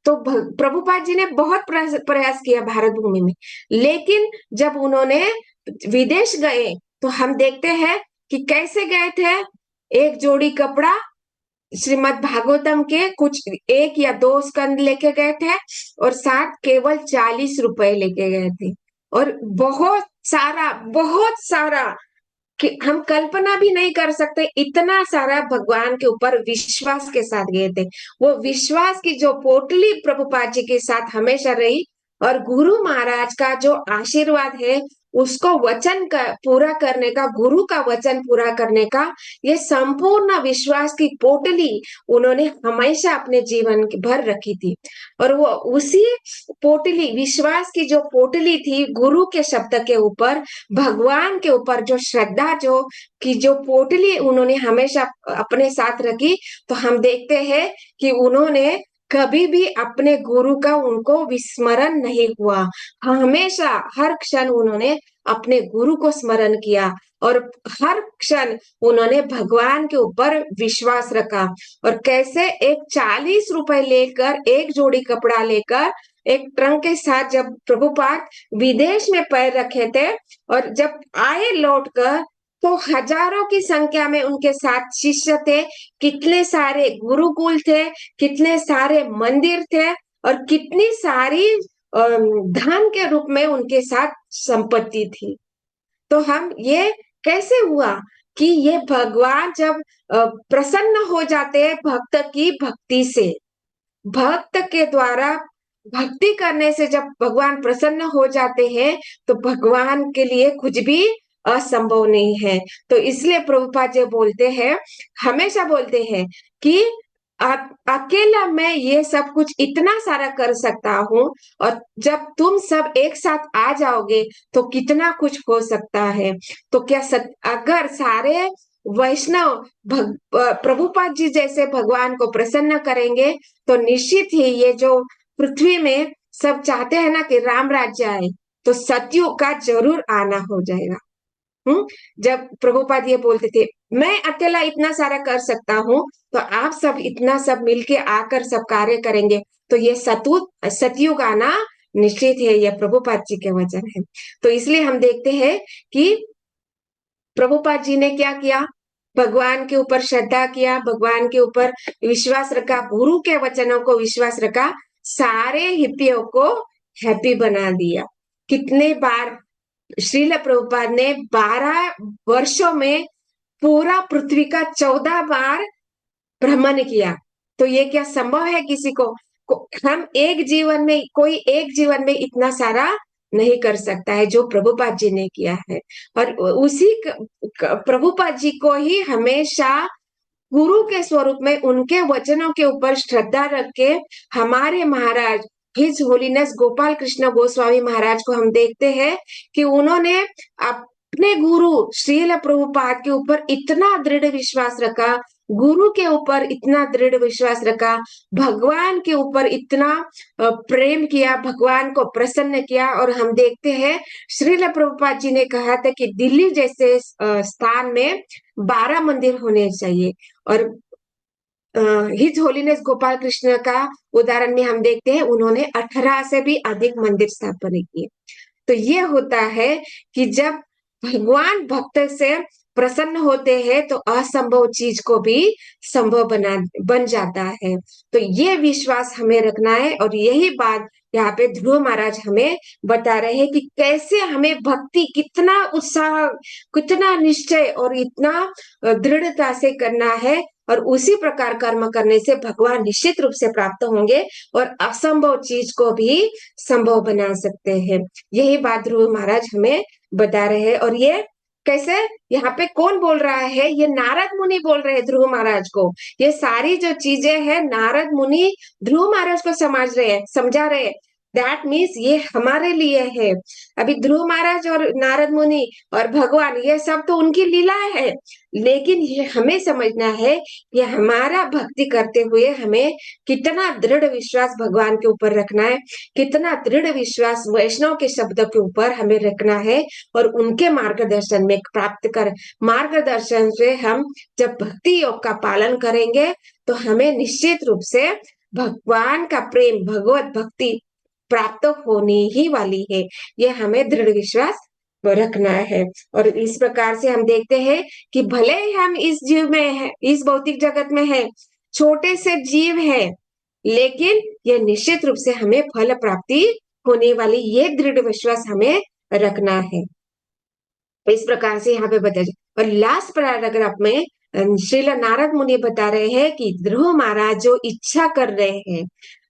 तो प्रभुपाद जी ने बहुत प्रयास किया भारत भूमि में। लेकिन जब उन्होंने विदेश गए तो हम देखते हैं कि कैसे गए थे। एक जोड़ी कपड़ा, श्रीमद् भागवतम के कुछ एक या दो स्कंद लेके गए थे और साथ केवल 40 रुपए लेके गए थे। और बहुत सारा कि हम कल्पना भी नहीं कर सकते, इतना सारा भगवान के ऊपर विश्वास के साथ गए थे। वो विश्वास की जो पोटली प्रभुपाद जी के साथ हमेशा रही, और गुरु महाराज का जो आशीर्वाद है उसको वचन का पूरा करने का, गुरु का वचन पूरा करने का, ये संपूर्ण विश्वास की पोटली उन्होंने हमेशा अपने जीवन भर रखी थी। और वो उसी पोटली, विश्वास की जो पोटली थी, गुरु के शब्द के ऊपर, भगवान के ऊपर जो श्रद्धा जो पोटली उन्होंने हमेशा अपने साथ रखी, तो हम देखते हैं कि उन्होंने कभी भी अपने गुरु का उनको विस्मरण नहीं हुआ। हमेशा हर क्षण उन्होंने अपने गुरु को स्मरण किया और हर क्षण उन्होंने भगवान के ऊपर विश्वास रखा। और कैसे एक 40 रुपए लेकर, एक जोड़ी कपड़ा लेकर, एक ट्रंक के साथ जब प्रभुपाद विदेश में पैर रखे थे और जब आए लौटकर तो हजारों की संख्या में उनके साथ शिष्य थे, कितने सारे गुरुकुल थे, कितने सारे मंदिर थे और कितनी सारी धन के रूप में उनके साथ संपत्ति थी। तो हम ये कैसे हुआ कि ये भगवान जब प्रसन्न हो जाते हैं भक्त की भक्ति से, भक्त के द्वारा भक्ति करने से जब भगवान प्रसन्न हो जाते हैं तो भगवान के लिए कुछ भी असंभव नहीं है। तो इसलिए प्रभुपाद जी बोलते हैं, हमेशा बोलते हैं कि अकेला मैं ये सब कुछ इतना सारा कर सकता हूँ, और जब तुम सब एक साथ आ जाओगे तो कितना कुछ हो सकता है। तो क्या अगर सारे वैष्णव प्रभुपाद जी जैसे भगवान को प्रसन्न करेंगे तो निश्चित ही ये जो पृथ्वी में सब चाहते हैं ना कि राम राज्य आए, तो सतयुग का जरूर आना हो जाएगा। जब प्रभुपाद ये बोलते थे मैं अकेला इतना सारा कर सकता हूँ, तो आप सब इतना सब मिलके आकर सब कार्य करेंगे, तो ये सतयुग आना निश्चित है। ये प्रभुपाद जी के वचन है। तो इसलिए हम देखते हैं कि प्रभुपाद जी ने क्या किया, भगवान के ऊपर श्रद्धा किया, भगवान के ऊपर विश्वास रखा, गुरु के वचनों को विश्वास रखा, सारे हिप्पियों को हैप्पी बना दिया। कितने बार श्रील प्रभुपाद ने 12 वर्षों में पूरा पृथ्वी का 14 बार भ्रमण किया। तो ये क्या संभव है किसी को हम एक जीवन में, कोई एक जीवन में इतना सारा नहीं कर सकता है जो प्रभुपाद जी ने किया है। और उसी प्रभुपाद जी को ही हमेशा गुरु के स्वरूप में उनके वचनों के ऊपर श्रद्धा रख के हमारे महाराज हिज होलीनेस गोपाल कृष्ण गोस्वामी महाराज को हम देखते हैं कि उन्होंने अपने गुरु श्रील प्रभुपाद के ऊपर इतना दृढ़ विश्वास रखा, गुरु के ऊपर इतना दृढ़ विश्वास रखा, भगवान के ऊपर इतना प्रेम किया, भगवान को प्रसन्न किया। और हम देखते हैं श्रील प्रभुपाद जी ने कहा था कि दिल्ली जैसे स्थान में 12 मंदिर होने चाहिए। और हिज होलीनेस गोपाल कृष्ण का उदाहरण में हम देखते हैं उन्होंने 18 से भी अधिक मंदिर स्थापना किए। तो ये होता है कि जब भगवान भक्त से प्रसन्न होते हैं तो असंभव चीज को भी संभव बन जाता है। तो ये विश्वास हमें रखना है। और यही बात यहाँ पे ध्रुव महाराज हमें बता रहे हैं कि कैसे हमें भक्ति कितना उत्साह, कितना निश्चय और इतना दृढ़ता से करना है, और उसी प्रकार कर्म करने से भगवान निश्चित रूप से प्राप्त होंगे और असंभव चीज को भी संभव बना सकते हैं। यही बात ध्रुव महाराज हमें बता रहे हैं। और ये कैसे, यहाँ पे कौन बोल रहा है, ये नारद मुनि बोल रहे हैं ध्रुव महाराज को। ये सारी जो चीजें हैं नारद मुनि ध्रुव महाराज को समझा रहे हैं। दैट मीन्स ये हमारे लिए है। अभी ध्रुव महाराज और नारद मुनि और भगवान ये सब तो उनकी लीला है, लेकिन ये हमें समझना है कि हमारा भक्ति करते हुए हमें कितना दृढ़ विश्वास भगवान के ऊपर रखना है, कितना दृढ़ विश्वास वैष्णव के शब्दों के ऊपर हमें रखना है। और उनके मार्गदर्शन में मार्गदर्शन से हम जब भक्ति योग का पालन करेंगे तो हमें निश्चित रूप से भगवान का प्रेम, भगवत भक्ति प्राप्त होने ही वाली है। ये हमें दृढ़ विश्वास रखना है। और इस प्रकार से हम देखते हैं कि भले ही हम इस जीव में है, इस भौतिक जगत में है, छोटे से जीव है, लेकिन ये निश्चित रूप से हमें फल प्राप्ति होने वाली, ये दृढ़ विश्वास हमें रखना है। इस प्रकार से यहाँ पे बताया। और लास्ट पैराग्राफ में श्रील नारद मुनि बता रहे हैं कि ध्रुव महाराज जो इच्छा कर रहे हैं,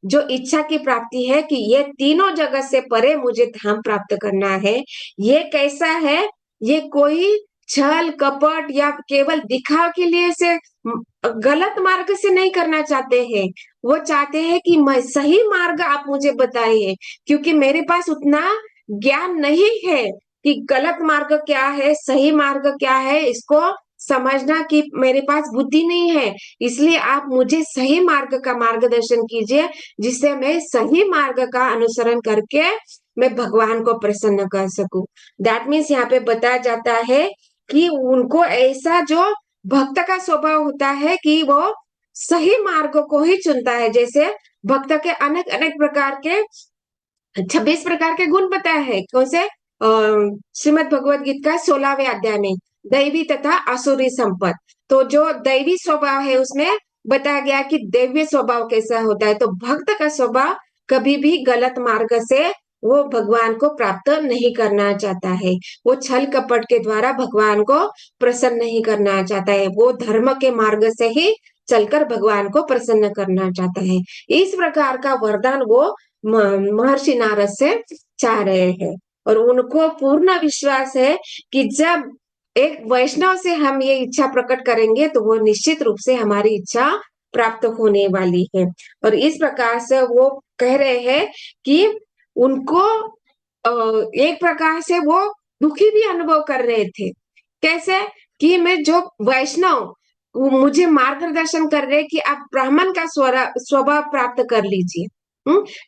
जो इच्छा की प्राप्ति है कि ये तीनों जगत से परे मुझे धाम प्राप्त करना है, ये कैसा है, ये कोई छल कपट या केवल दिखाव के लिए से गलत मार्ग से नहीं करना चाहते हैं। वो चाहते हैं कि मैं सही मार्ग आप मुझे बताइए, क्योंकि मेरे पास उतना ज्ञान नहीं है कि गलत मार्ग क्या है, सही मार्ग क्या है, इसको समझना कि मेरे पास बुद्धि नहीं है। इसलिए आप मुझे सही मार्ग का मार्गदर्शन कीजिए, जिससे मैं सही मार्ग का अनुसरण करके मैं भगवान को प्रसन्न कर सकूं। दैट मीन्स यहाँ पे बताया जाता है कि उनको ऐसा जो भक्त का स्वभाव होता है कि वो सही मार्ग को ही चुनता है। जैसे भक्त के अनेक अनेक प्रकार के 26 प्रकार के गुण बताए हैं। कौन से? श्रीमद भगवत गीता का 16वें अध्याय में दैवी तथा असुरी संपद। तो जो दैवी स्वभाव है उसमें बताया गया कि दैवी स्वभाव कैसा होता है। तो भक्त का स्वभाव कभी भी गलत मार्ग से वो भगवान को प्राप्त नहीं करना चाहता है, वो छल कपट के द्वारा भगवान को प्रसन्न नहीं करना चाहता है, वो धर्म के मार्ग से ही चलकर भगवान को प्रसन्न करना चाहता है। इस प्रकार का वरदान वो महर्षि नारद से चाह रहे हैं। और उनको पूर्ण विश्वास है कि जब एक वैष्णव से हम ये इच्छा प्रकट करेंगे तो वो निश्चित रूप से हमारी इच्छा प्राप्त होने वाली है। और इस प्रकार से वो कह रहे हैं कि उनको एक प्रकार से वो दुखी भी अनुभव कर रहे थे। कैसे? कि मैं जो वैष्णव वो मुझे मार्गदर्शन कर रहे कि आप ब्राह्मण का स्वभाव प्राप्त कर लीजिए।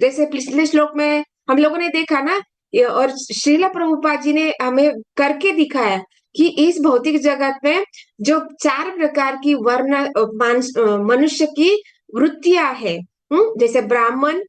जैसे पिछले श्लोक में हम लोगों ने देखा ना, और श्रीला प्रभुपाद जी ने हमें करके दिखाया कि इस भौतिक जगत में जो 4 प्रकार की वर्ण मनुष्य की वृत्तियां है, जैसे ब्राह्मण,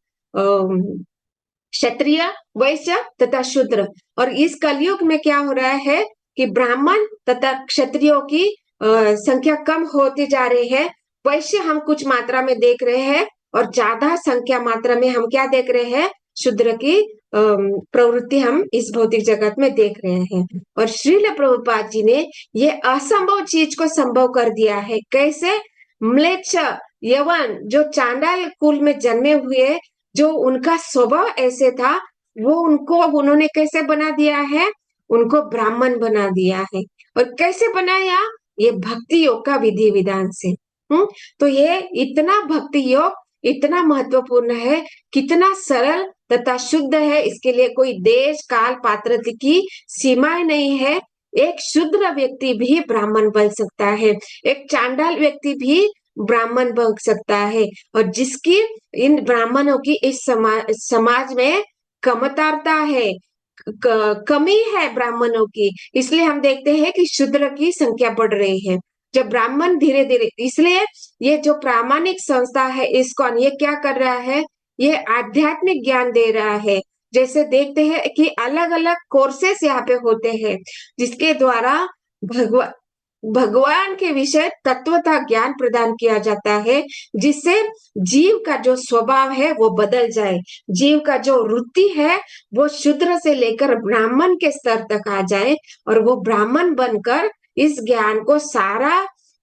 क्षत्रिय, वैश्य तथा शूद्र। और इस कलयुग में क्या हो रहा है कि ब्राह्मण तथा क्षत्रियों की संख्या कम होती जा रही है। वैश्य हम कुछ मात्रा में देख रहे हैं और ज्यादा संख्या मात्रा में हम क्या देख रहे हैं, शूद्र की प्रवृत्ति हम इस भौतिक जगत में देख रहे हैं। और श्रील प्रभुपाद जी ने ये असंभव चीज को संभव कर दिया है। कैसे? म्लेच्छ यवन जो चांडाल कुल में जन्मे हुए, जो उनका स्वभाव ऐसे था, वो उनको उन्होंने कैसे बना दिया है, उनको ब्राह्मण बना दिया है। और कैसे बनाया? ये भक्ति योग का विधि विधान से। तो ये इतना भक्ति योग इतना महत्वपूर्ण है, कितना सरल तथा शुद्ध है, इसके लिए कोई देश काल पात्र की सीमाएं नहीं है। एक शूद्र व्यक्ति भी ब्राह्मण बन सकता है, एक चांडाल व्यक्ति भी ब्राह्मण बन सकता है। और जिसकी इन ब्राह्मणों की इस समाज में कमतरता है, कमी है ब्राह्मणों की, इसलिए हम देखते हैं कि शूद्र की संख्या बढ़ रही है। जब ब्राह्मण धीरे धीरे, इसलिए ये जो प्रामाणिक संस्था है इस्कॉन, ये क्या कर रहा है, ये आध्यात्मिक ज्ञान दे रहा है। जैसे देखते हैं कि अलग अलग कोर्सेस यहाँ पे होते हैं, जिसके द्वारा भगवान के विषय तत्वता ज्ञान प्रदान किया जाता है, जिससे जीव का जो स्वभाव है वो बदल जाए, जीव का जो वृत्ति है वो शूद्र से लेकर ब्राह्मण के स्तर तक आ जाए, और वो ब्राह्मण बनकर इस ज्ञान को सारा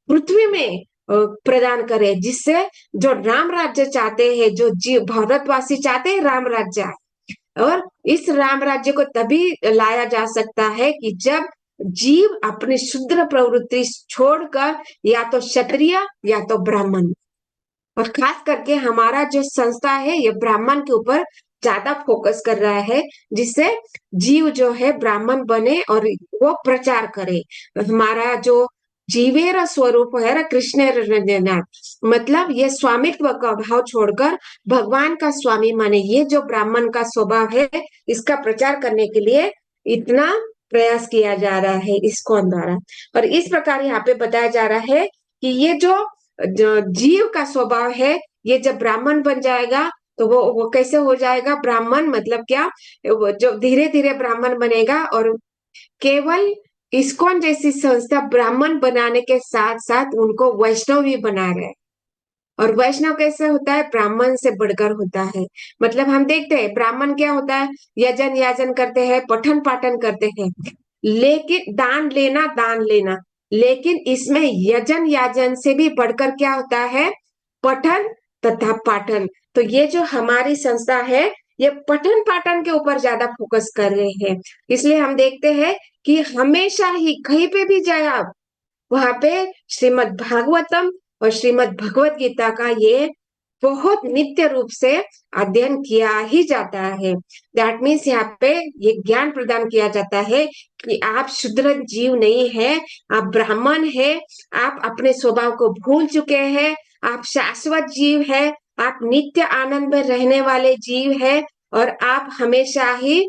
पृथ्वी में प्रदान करे, जिससे जो राम राज्य चाहते हैं, जो जीव भारतवासी चाहते हैं राम राज्य, और इस राम राज्य को तभी लाया जा सकता है कि जब जीव अपनी शुद्र प्रवृत्ति छोड़कर या तो क्षत्रिय या तो ब्राह्मण, और खास करके हमारा जो संस्था है ये ब्राह्मण के ऊपर ज्यादा फोकस कर रहा है, जिससे जीव जो है ब्राह्मण बने और वो प्रचार करे। हमारा जो जीवेर स्वरूप है कृष्ण, मतलब ये स्वामित्व का भाव छोड़कर भगवान का स्वामी माने, ये जो ब्राह्मण का स्वभाव है इसका प्रचार करने के लिए इतना प्रयास किया जा रहा है इस्कॉन द्वारा। और इस प्रकार यहाँ पे बताया जा रहा है कि ये जो जीव का स्वभाव है, ये जब ब्राह्मण बन जाएगा तो वो कैसे हो जाएगा ब्राह्मण, मतलब क्या, वो जो धीरे धीरे ब्राह्मण बनेगा। और केवल इस्कॉन जैसी संस्था ब्राह्मण बनाने के साथ साथ उनको वैष्णव भी बना रहे। और वैष्णव कैसे होता है? ब्राह्मण से बढ़कर होता है। मतलब हम देखते हैं ब्राह्मण क्या होता है, यजन याजन करते हैं, पठन पाठन करते हैं, लेकिन दान लेना, लेकिन इसमें यजन याजन से भी बढ़कर क्या होता है, पठन तथा पाठन। तो ये जो हमारी संस्था है ये पठन पाठन के ऊपर ज्यादा फोकस कर रहे हैं। इसलिए हम देखते हैं कि हमेशा ही कहीं पे भी जाए आप, वहां पे श्रीमद् भागवतम और श्रीमद् भगवत गीता का ये बहुत नित्य रूप से अध्ययन किया ही जाता है। दैट मीन्स यहाँ पे ये ज्ञान प्रदान किया जाता है कि आप शूद्र जीव नहीं है, आप ब्राह्मण है, आप अपने स्वभाव को भूल चुके हैं, आप शाश्वत जीव है, आप नित्य आनंद में रहने वाले जीव है, और आप हमेशा ही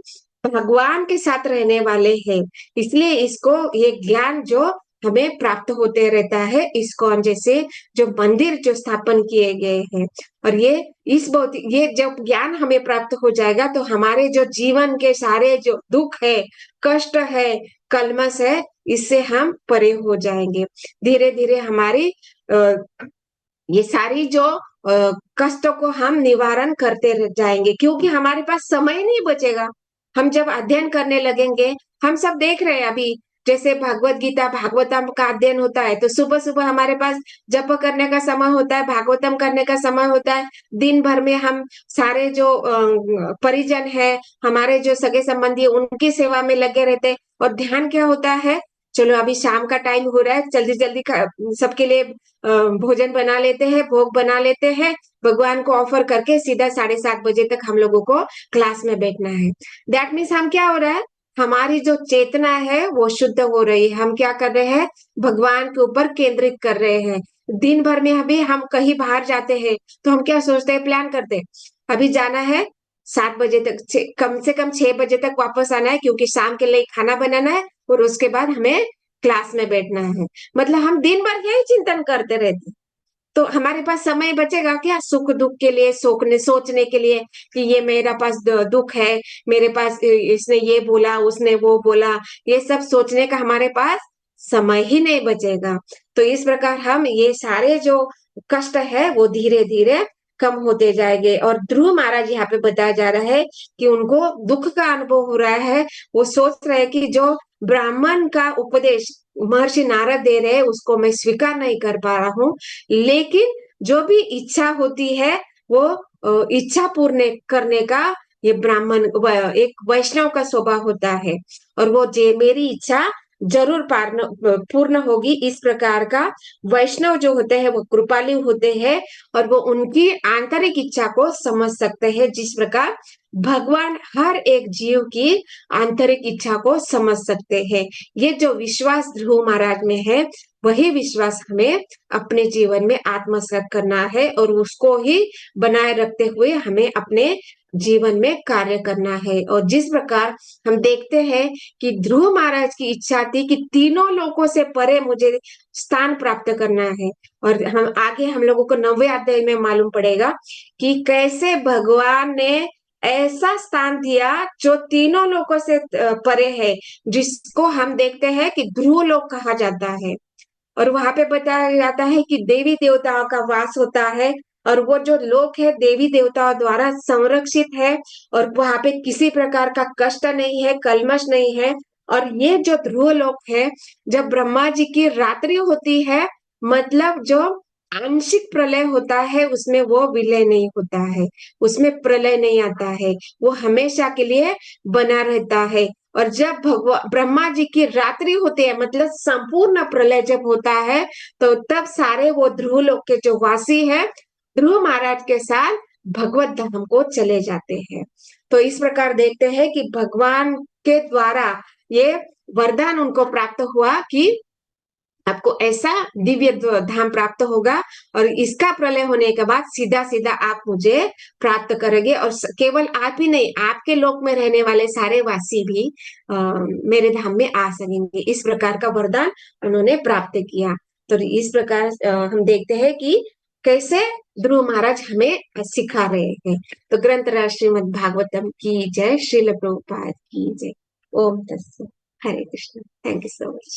भगवान के साथ रहने वाले हैं। इसलिए इसको ये ज्ञान जो हमें प्राप्त होते रहता है इस्कॉन जैसे जो मंदिर जो स्थापन किए गए हैं। और ये जब ज्ञान हमें प्राप्त हो जाएगा तो हमारे जो जीवन के सारे जो दुख है, कष्ट है, कलमश है, इससे हम परे हो जाएंगे। धीरे धीरे हमारी ये सारी जो कष्टों को हम निवारण करते रह जाएंगे, क्योंकि हमारे पास समय नहीं बचेगा। हम जब अध्ययन करने लगेंगे, हम सब देख रहे हैं अभी, जैसे भगवत गीता भागवतम का अध्ययन होता है तो सुबह सुबह हमारे पास जप करने का समय होता है, भागवतम करने का समय होता है। दिन भर में हम सारे जो परिजन है, हमारे जो सगे संबंधी, उनकी सेवा में लगे रहते हैं। और ध्यान क्या होता है, चलो अभी शाम का टाइम हो रहा है, जल्दी जल्दी सबके लिए भोजन बना लेते हैं, भोग बना लेते हैं, भगवान को ऑफर करके सीधा 7:30 बजे तक हम लोगों को क्लास में बैठना है। दैट मीन्स हम क्या हो रहा है, हमारी जो चेतना है वो शुद्ध हो रही है। हम क्या कर रहे हैं, भगवान के ऊपर केंद्रित कर रहे हैं। दिन भर में अभी हम कहीं बाहर जाते हैं तो हम क्या सोचते हैं, प्लान करते हैं, अभी जाना है 7 बजे तक, कम से कम 6 बजे तक वापस आना है क्योंकि शाम के लिए खाना बनाना है और उसके बाद हमें क्लास में बैठना है। मतलब हम दिन भर यही चिंतन करते रहते हैं। तो हमारे पास समय बचेगा क्या सुख दुख के लिए, सोचने के लिए कि ये मेरा पास दुख है, मेरे पास इसने ये बोला, उसने वो बोला, ये सब सोचने का हमारे पास समय ही नहीं बचेगा। तो इस प्रकार हम ये सारे जो कष्ट है वो धीरे धीरे कम होते जाएंगे। और ध्रुव महाराज यहाँ पे बताया जा रहा है कि उनको दुख का अनुभव हो रहा है। वो सोच रहे हैं कि जो ब्राह्मण का उपदेश महर्षि नारद दे रहे हैं उसको मैं स्वीकार नहीं कर पा रहा हूँ, लेकिन जो भी इच्छा होती है वो इच्छा पूर्ण करने का ये ब्राह्मण एक वैष्णव का स्वभाव होता है। और वो जे मेरी इच्छा जरूर पूर्ण होगी, इस प्रकार का वैष्णव जो होते हैं वो कृपालु होते हैं और वो उनकी आंतरिक इच्छा को समझ सकते हैं। जिस प्रकार भगवान हर एक जीव की आंतरिक इच्छा को समझ सकते हैं। ये जो विश्वास ध्रुव महाराज में है वही विश्वास हमें अपने जीवन में आत्मसात करना है और उसको ही बनाए रखते हुए हमें अपने जीवन में कार्य करना है। और जिस प्रकार हम देखते हैं कि ध्रुव महाराज की इच्छा थी कि तीनों लोगों से परे मुझे स्थान प्राप्त करना है। और हम आगे हम लोगों को 9वें अध्याय में मालूम पड़ेगा कि कैसे भगवान ने ऐसा स्थान दिया जो तीनों लोगों से परे है, जिसको हम देखते हैं कि ध्रुव लोक कहा जाता है। और वहां पे बताया जाता है कि देवी देवताओं का वास होता है और वो जो लोक है देवी देवताओं द्वारा संरक्षित है और वहां पे किसी प्रकार का कष्ट नहीं है, कल्मश नहीं है। और ये जो ध्रुव लोक है, जब ब्रह्मा जी की रात्रि होती है, मतलब जो आंशिक प्रलय होता है उसमें वो विलय नहीं होता है, उसमें प्रलय नहीं आता है, वो हमेशा के लिए बना रहता है। और जब भगवान ब्रह्मा जी की रात्रि होती है, मतलब संपूर्ण प्रलय जब होता है, तो तब सारे वो ध्रुव लोक के जो वासी है ध्रुव महाराज के साथ भगवत धाम को चले जाते हैं। तो इस प्रकार देखते हैं कि भगवान के द्वारा ये वरदान उनको प्राप्त हुआ कि आपको ऐसा दिव्य धाम प्राप्त होगा और इसका प्रलय होने के बाद सीधा सीधा आप मुझे प्राप्त करेंगे। और केवल आप ही नहीं, आपके लोक में रहने वाले सारे वासी भी मेरे धाम में आ सकेंगे। इस प्रकार का वरदान उन्होंने प्राप्त किया। तो इस प्रकार हम देखते हैं कि कैसे ध्रुव महाराज हमें सिखा रहे हैं। तो ग्रंथ राज श्रीमद् भागवतम की जय, श्रील प्रभुपाद की जय। ओम तत्सत। हरे Krishna. Thank you so much.